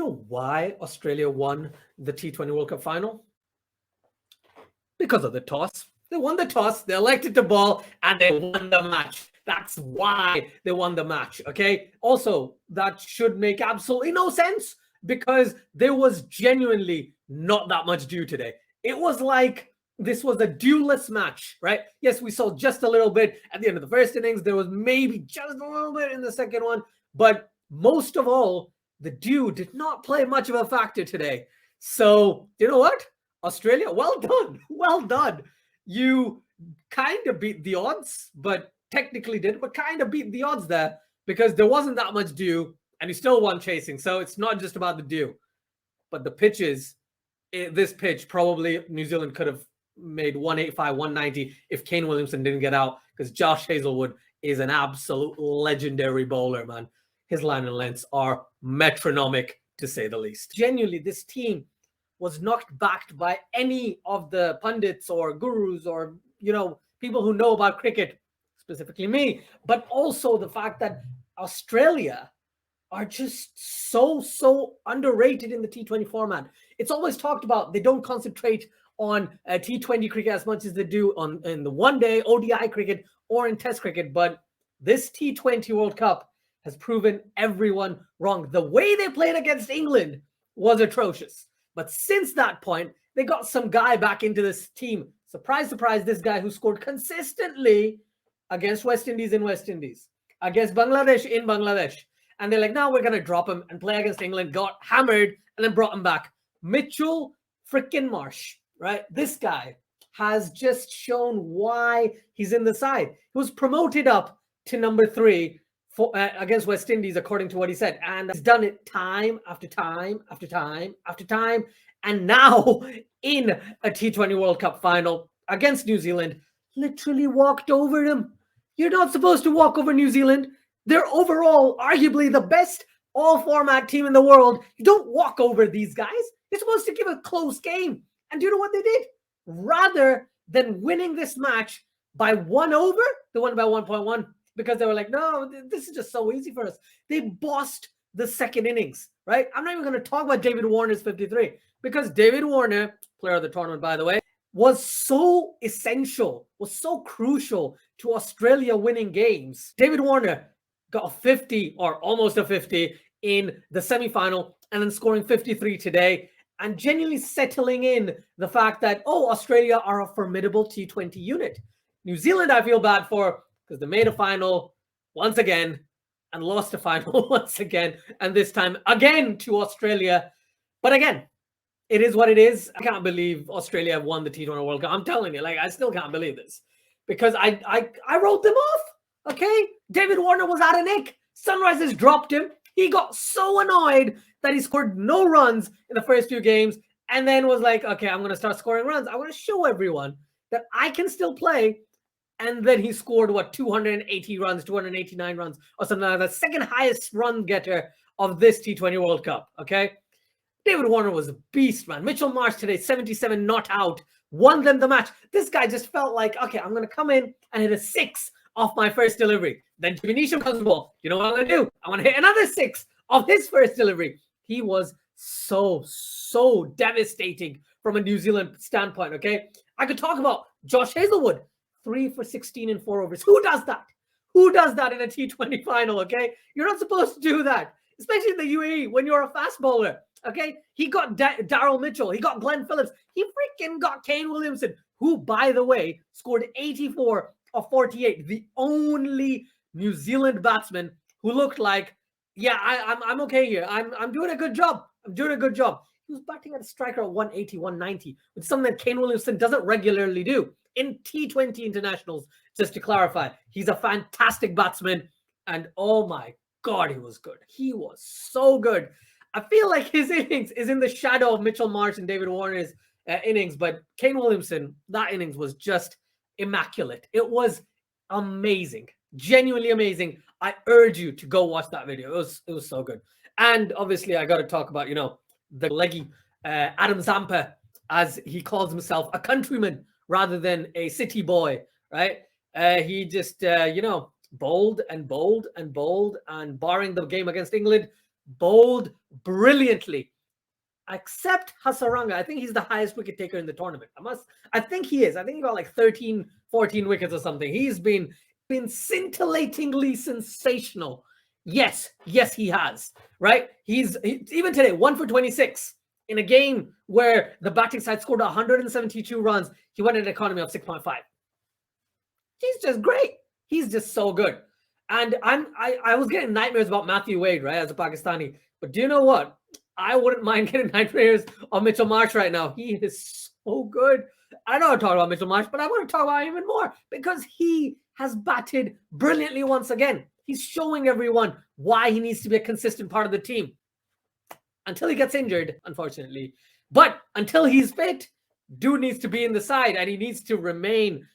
know why Australia won the T20 World Cup final? Because of the toss. They won the toss, they elected to ball, and they won the match. That's why they won the match, okay? Also, that should make absolutely no sense because there was genuinely not that much due today. It was like this was a dewless match, right? Yes, we saw just a little bit at the end of the first innings. There was maybe just a little bit in the second one, but most of all, the dew did not play much of a factor today. So, you know what? Australia, well done. Well done. You kind of beat the odds, but technically didn't, but kind of beat the odds there because there wasn't that much dew and you still won chasing. So it's not just about the dew, but the pitches. This pitch, probably New Zealand could have made 185, 190 if Kane Williamson didn't get out because Josh Hazlewood is an absolute legendary bowler, man. His line and lengths are metronomic, to say the least. Genuinely, this team was not backed by any of the pundits or gurus or, people who know about cricket, specifically me, but also the fact that Australia are just so underrated in the T20 format. It's always talked about they don't concentrate on T20 cricket as much as they do in the one-day ODI cricket or in Test cricket, but this T20 World Cup has proven everyone wrong. The way they played against England was atrocious. But since that point, they got some guy back into this team. Surprise, surprise, this guy who scored consistently against West Indies in West Indies, against Bangladesh in Bangladesh. And they're like, no, we're going to drop him and play against England, got hammered, and then brought him back. Mitchell freaking Marsh, right? This guy has just shown why he's in the side. He was promoted up to number 3 against West Indies, according to what he said. And he's done it time after time after time after time. And now in a T20 World Cup final against New Zealand, literally walked over them. You're not supposed to walk over New Zealand. They're overall arguably the best all-format team in the world. You don't walk over these guys. You're supposed to give a close game. And do you know what they did? Rather than winning this match by 1 over, they won by 1.1 because they were like, no, this is just so easy for us. They bossed the second innings, right? I'm not even going to talk about David Warner's 53 because David Warner, player of the tournament, by the way, was so essential, was so crucial to Australia winning games. David Warner got a 50 or almost a 50 in the semi-final and then scoring 53 today and genuinely settling in the fact that, Australia are a formidable T20 unit. New Zealand, I feel bad for because they made a final once again and lost a final once again, and this time again to Australia. But again, it is what it is. I can't believe Australia have won the T20 World Cup. I'm telling you, I still can't believe this because I wrote them off. Okay, David Warner was out of nick. Sunrisers dropped him. He got so annoyed that he scored no runs in the first few games and then was like, okay, I'm going to start scoring runs. I want to show everyone that I can still play. And then he scored, 280 runs, 289 runs or something like that. Second highest run getter of this T20 World Cup, okay? David Warner was a beast, man. Mitchell Marsh today, 77 not out, won them the match. This guy just felt like, okay, I'm going to come in and hit a 6 off my first delivery. Then Jimmy Neesham comes the ball. You know what I'm going to do? I want to hit another 6 off his first delivery. He was so devastating from a New Zealand standpoint, okay? I could talk about Josh Hazlewood, 3 for 16 in 4 overs. Who does that? Who does that in a T20 final, okay? You're not supposed to do that, especially in the UAE when you're a fast bowler, okay? He got Daryl Mitchell. He got Glenn Phillips. He freaking got Kane Williamson, who, by the way, scored 84 of 48. The only New Zealand batsman who looked like, yeah, I'm okay here. I'm doing a good job. I'm doing a good job. He was batting at a striker at 180, 190, which is something that Kane Williamson doesn't regularly do in T20 internationals. Just to clarify, he's a fantastic batsman. And oh my God, he was good. He was so good. I feel like his innings is in the shadow of Mitchell Marsh and David Warner's innings. But Kane Williamson, that innings was just immaculate. It was amazing. Genuinely amazing. I urge you to go watch that video. It was so good. And obviously, I got to talk about, the leggy Adam Zampa, as he calls himself, a countryman rather than a city boy, right? He just, bowled and bowled and bowled, and barring the game against England, bowled brilliantly. Except Hasaranga. I think he's the highest wicket taker in the tournament. I think he is. I think he got like 13, 14 wickets or something. He's been scintillatingly sensational. Yes, he has. Right? He's even today 1 for 26 in a game where the batting side scored 172 runs. He went at an economy of 6.5. He's just great. He's just so good. And I was getting nightmares about Matthew Wade, right, as a Pakistani. But do you know what? I wouldn't mind getting nightmares on Mitchell Marsh right now. He is so good. I know I talk about Mitchell Marsh, but I want to talk about him even more because he has batted brilliantly once again. He's showing everyone why he needs to be a consistent part of the team until he gets injured, unfortunately. But until he's fit, dude needs to be in the side and he needs to remain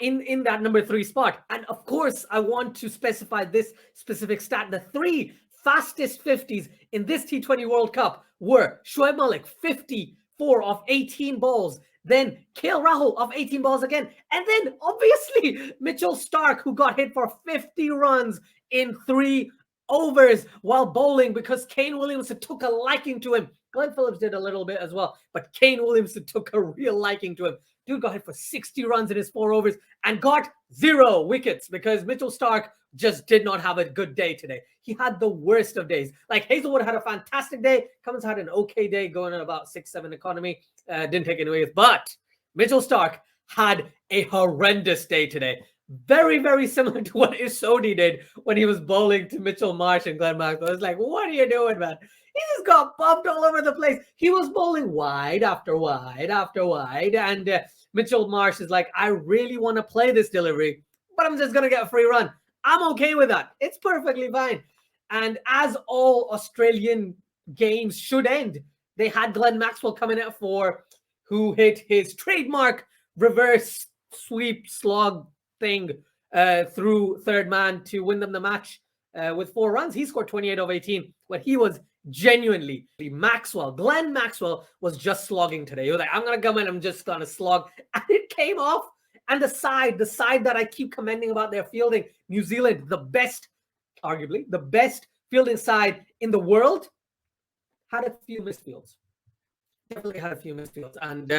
in that number 3 spot. And of course, I want to specify this specific stat. The 3 fastest 50s in this T20 World Cup were Shoaib Malik, 54 of 18 balls. Then KL Rahul of 18 balls again. And then obviously Mitchell Starc, who got hit for 50 runs in 3 overs while bowling because Kane Williamson took a liking to him. Glenn Phillips did a little bit as well, but Kane Williamson took a real liking to him. Dude got hit for 60 runs in his 4 overs and got 0 wickets because Mitchell Starc just did not have a good day today. He had the worst of days. Like Hazelwood had a fantastic day. Cummins had an okay day going at about 6-7 economy. Didn't take any wickets. But Mitchell Starc had a horrendous day today. Very, very similar to what Isodi did when he was bowling to Mitchell Marsh and Glenn Maxwell. It's like, what are you doing, man? He just got bumped all over the place. He was bowling wide after wide after wide. And Mitchell Marsh is like, I really want to play this delivery, but I'm just going to get a free run. I'm okay with that. It's perfectly fine. And as all Australian games should end, they had Glenn Maxwell coming at 4, who hit his trademark reverse sweep slog thing through third man to win them the match with 4 runs. He scored 28 of 18, but he was genuinely Glenn Maxwell was just slogging today. He was like, I'm going to come in, I'm just going to slog. And it came off. And the side that I keep commending about their fielding, New Zealand, arguably the best fielding side in the world, had a few misfields. Definitely had a few misfields. And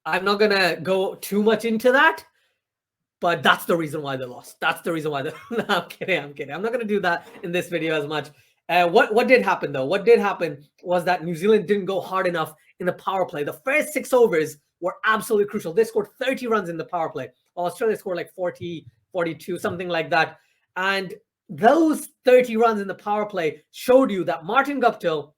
I'm not going to go too much into that, but that's the reason why they lost. That's the reason why they... No, I'm kidding. I'm not going to do that in this video as much. What did happen, though? What did happen was that New Zealand didn't go hard enough in the power play. The first 6 overs were absolutely crucial. They scored 30 runs in the power play. Australia scored like 40, 42, something like that. And those 30 runs in the power play showed you that Martin Guptill,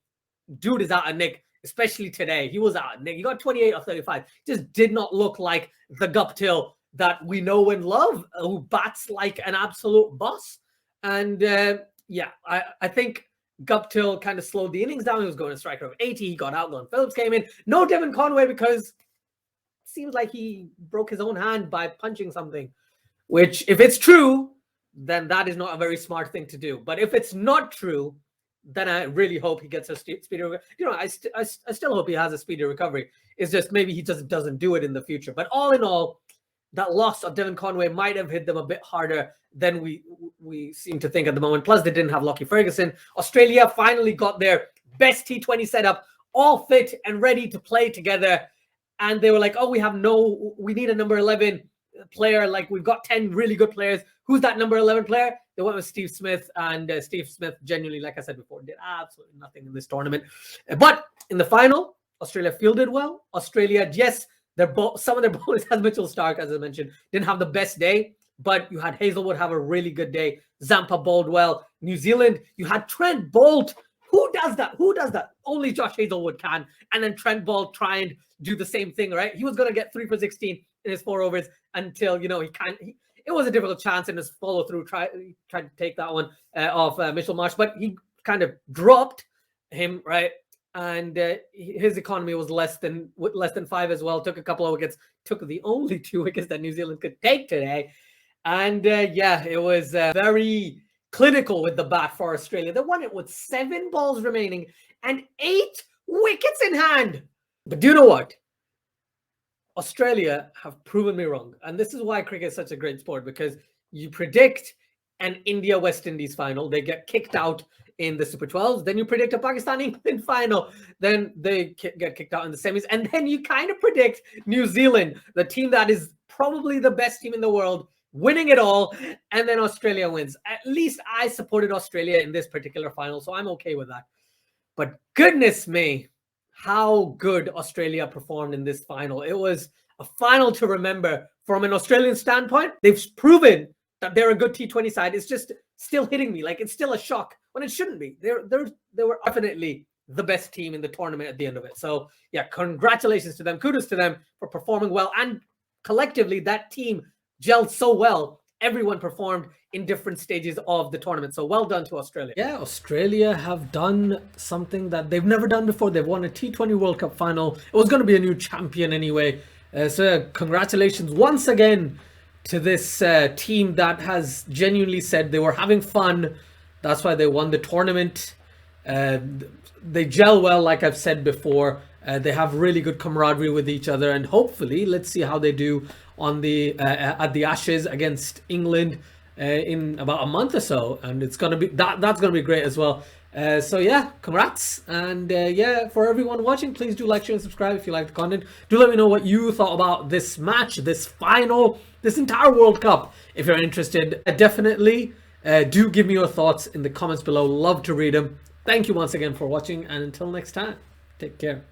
dude, is out of nick, especially today. He was out of nick. He got 28 or 35. Just did not look like the Guptill that we know and love, who bats like an absolute boss. And I think Guptill kind of slowed the innings down. He was going a striker of 80. He got out. Glenn Phillips came in. No Devon Conway because it seems like he broke his own hand by punching something, which if it's true, then that is not a very smart thing to do. But if it's not true, then I really hope he gets a speedy recovery. I still hope he has a speedy recovery. It's just maybe he just doesn't do it in the future. But all in all, that loss of Devon Conway might have hit them a bit harder than we seem to think at the moment. Plus, they didn't have Lockie Ferguson. Australia finally got their best T20 setup, all fit and ready to play together. And they were like, oh, we need a number 11 player. Like, we've got 10 really good players. Who's that number 11 player? They went with Steve Smith. And Steve Smith, genuinely, like I said before, did absolutely nothing in this tournament. But in the final, Australia fielded well. Australia, yes, some of their bowlers, as Mitchell Starc, as I mentioned, didn't have the best day. But you had Hazelwood have a really good day. Zampa bowled well. New Zealand, you had Trent Boult. Who does that? Only Josh Hazelwood can. And then Trent Boult try and do the same thing, right? He was going to get 3 for 16 in his 4 overs until, he can't. It was a difficult chance in his follow-through. Tried to take that one off Mitchell Marsh, but he kind of dropped him, right? And his economy was less than 5 as well. Took a couple of wickets. Took the only 2 wickets that New Zealand could take today. And it was very clinical with the bat for Australia. They won it with 7 balls remaining and 8 wickets in hand. But do you know what? Australia have proven me wrong. And this is why cricket is such a great sport, because you predict an India-West Indies final. They get kicked out in the Super 12s. Then you predict a Pakistan-England final. Then they get kicked out in the semis. And then you kind of predict New Zealand, the team that is probably the best team in the world, winning it all. And then Australia wins. At least I supported Australia in this particular final, so I'm okay with that. But goodness me, how good Australia performed in this final. It was a final to remember from an Australian standpoint. They've proven that they're a good T20 side. It's just still hitting me like it's still a shock when it shouldn't be. They were definitely the best team in the tournament at the end of it. So yeah, congratulations to them. Kudos to them for performing well. And collectively, that team gelled so well. Everyone performed in different stages of the tournament. So well done to Australia. Yeah, Australia have done something that they've never done before. They've won a T20 World Cup final. It was going to be a new champion anyway. So congratulations once again to this team that has genuinely said they were having fun. That's why they won the tournament. They gel well, like I've said before. They have really good camaraderie with each other, and hopefully, let's see how they do on the at the Ashes against England in about a month or so, and it's gonna be that's gonna be great as well. So yeah, congrats, and yeah, for everyone watching, please do like, share, and subscribe if you like the content. Do let me know what you thought about this match, this final, this entire World Cup. If you're interested, definitely do give me your thoughts in the comments below. Love to read them. Thank you once again for watching, and until next time, take care.